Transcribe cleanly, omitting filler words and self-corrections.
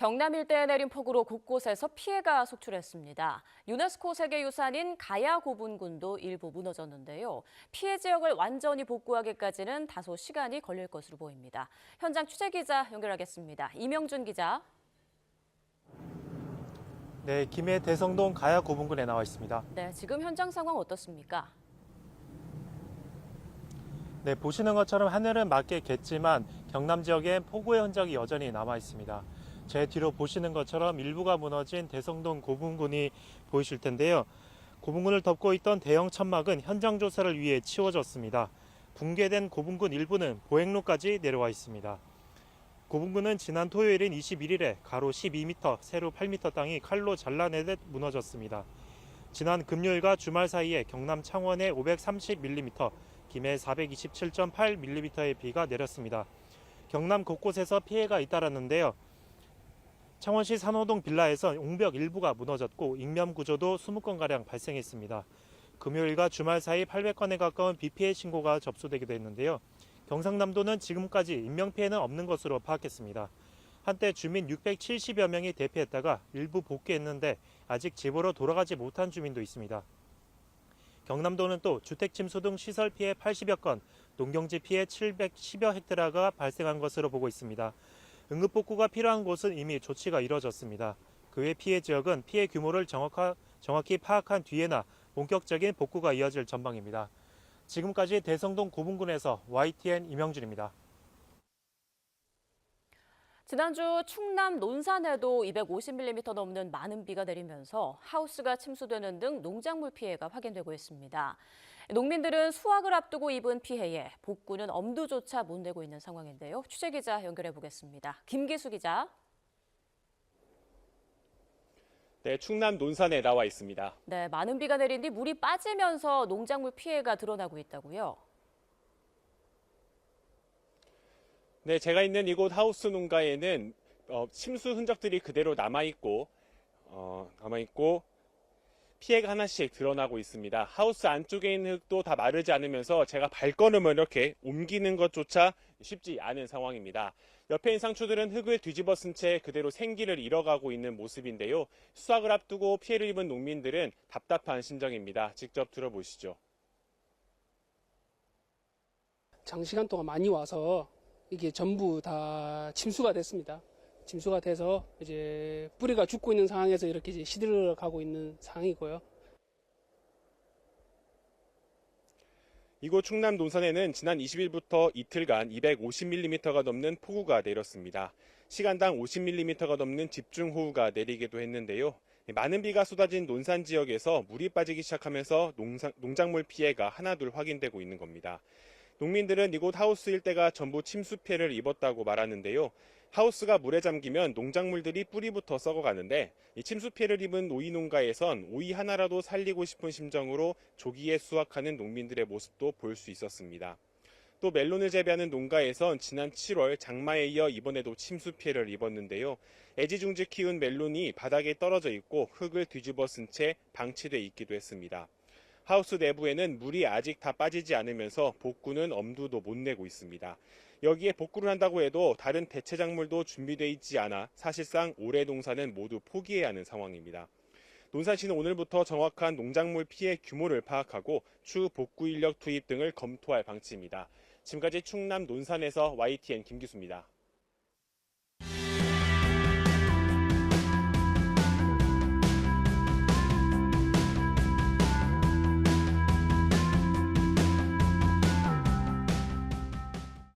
경남 일대에 내린 폭우로 곳곳에서 피해가 속출했습니다. 유네스코 세계유산인 가야 고분군도 일부 무너졌는데요. 피해 지역을 완전히 복구하기까지는 다소 시간이 걸릴 것으로 보입니다. 현장 취재기자 연결하겠습니다. 이명준 기자. 네, 김해 대성동 가야 고분군에 나와 있습니다. 네, 지금 현장 상황 어떻습니까? 네, 보시는 것처럼 하늘은 맑겠지만 경남 지역엔 폭우의 흔적이 여전히 남아 있습니다. 제 뒤로 보시는 것처럼 일부가 무너진 대성동 고분군이 보이실 텐데요. 고분군을 덮고 있던 대형 천막은 현장 조사를 위해 치워졌습니다. 붕괴된 고분군 일부는 보행로까지 내려와 있습니다. 고분군은 지난 토요일인 21일에 가로 12m, 세로 8m 땅이 칼로 잘라내듯 무너졌습니다. 지난 금요일과 주말 사이에 경남 창원에 530mm, 김해 427.8mm의 비가 내렸습니다. 경남 곳곳에서 피해가 잇따랐는데요. 창원시 산호동 빌라에서 옹벽 일부가 무너졌고 인명 구조도 20건가량 발생했습니다. 금요일과 주말 사이 800건에 가까운 비 피해 신고가 접수되기도 했는데요. 경상남도는 지금까지 인명피해는 없는 것으로 파악했습니다. 한때 주민 670여 명이 대피했다가 일부 복귀했는데 아직 집으로 돌아가지 못한 주민도 있습니다. 경남도는 또 주택 침수 등 시설 피해 80여 건, 농경지 피해 710여 헥타르가 발생한 것으로 보고 있습니다. 응급복구가 필요한 곳은 이미 조치가 이뤄졌습니다. 그 외 피해 지역은 피해 규모를 정확히 파악한 뒤에나 본격적인 복구가 이어질 전망입니다. 지금까지 대성동 고분군에서 YTN 이명준입니다. 지난주 충남 논산에도 250mm 넘는 많은 비가 내리면서 하우스가 침수되는 등 농작물 피해가 확인되고 있습니다. 농민들은 수확을 앞두고 입은 피해에 복구는 엄두조차 못 내고 있는 상황인데요. 취재기자 연결해 보겠습니다. 김기수 기자. 네, 충남 논산에 나와 있습니다. 네, 많은 비가 내린 뒤 물이 빠지면서 농작물 피해가 드러나고 있다고요? 네, 제가 있는 이곳 하우스 농가에는 침수 흔적들이 그대로 남아있고 피해가 하나씩 드러나고 있습니다. 하우스 안쪽에 있는 흙도 다 마르지 않으면서 제가 발걸음을 이렇게 옮기는 것조차 쉽지 않은 상황입니다. 옆에 있는 상추들은 흙을 뒤집어 쓴 채 그대로 생기를 잃어가고 있는 모습인데요. 수확을 앞두고 피해를 입은 농민들은 답답한 심정입니다. 직접 들어보시죠. 장시간 동안 많이 와서 이게 전부 다 침수가 됐습니다. 침수가 돼서 이제 뿌리가 죽고 있는 상황에서 이렇게 이제 시들어 가고 있는 상황이고요. 이곳 충남 논산에는 지난 20일부터 이틀간 250mm가 넘는 폭우가 내렸습니다. 시간당 50mm가 넘는 집중호우가 내리기도 했는데요. 많은 비가 쏟아진 논산 지역에서 물이 빠지기 시작하면서 농작물 피해가 하나둘 확인되고 있는 겁니다. 농민들은 이곳 하우스 일대가 전부 침수 피해를 입었다고 말하는데요. 하우스가 물에 잠기면 농작물들이 뿌리부터 썩어가는데 이 침수 피해를 입은 오이 농가에선 오이 하나라도 살리고 싶은 심정으로 조기에 수확하는 농민들의 모습도 볼 수 있었습니다. 또 멜론을 재배하는 농가에선 지난 7월 장마에 이어 이번에도 침수 피해를 입었는데요. 애지중지 키운 멜론이 바닥에 떨어져 있고 흙을 뒤집어 쓴 채 방치돼 있기도 했습니다. 하우스 내부에는 물이 아직 다 빠지지 않으면서 복구는 엄두도 못 내고 있습니다. 여기에 복구를 한다고 해도 다른 대체 작물도 준비되어 있지 않아 사실상 올해 농사는 모두 포기해야 하는 상황입니다. 논산시는 오늘부터 정확한 농작물 피해 규모를 파악하고 추후 복구 인력 투입 등을 검토할 방침입니다. 지금까지 충남 논산에서 YTN 김기수입니다.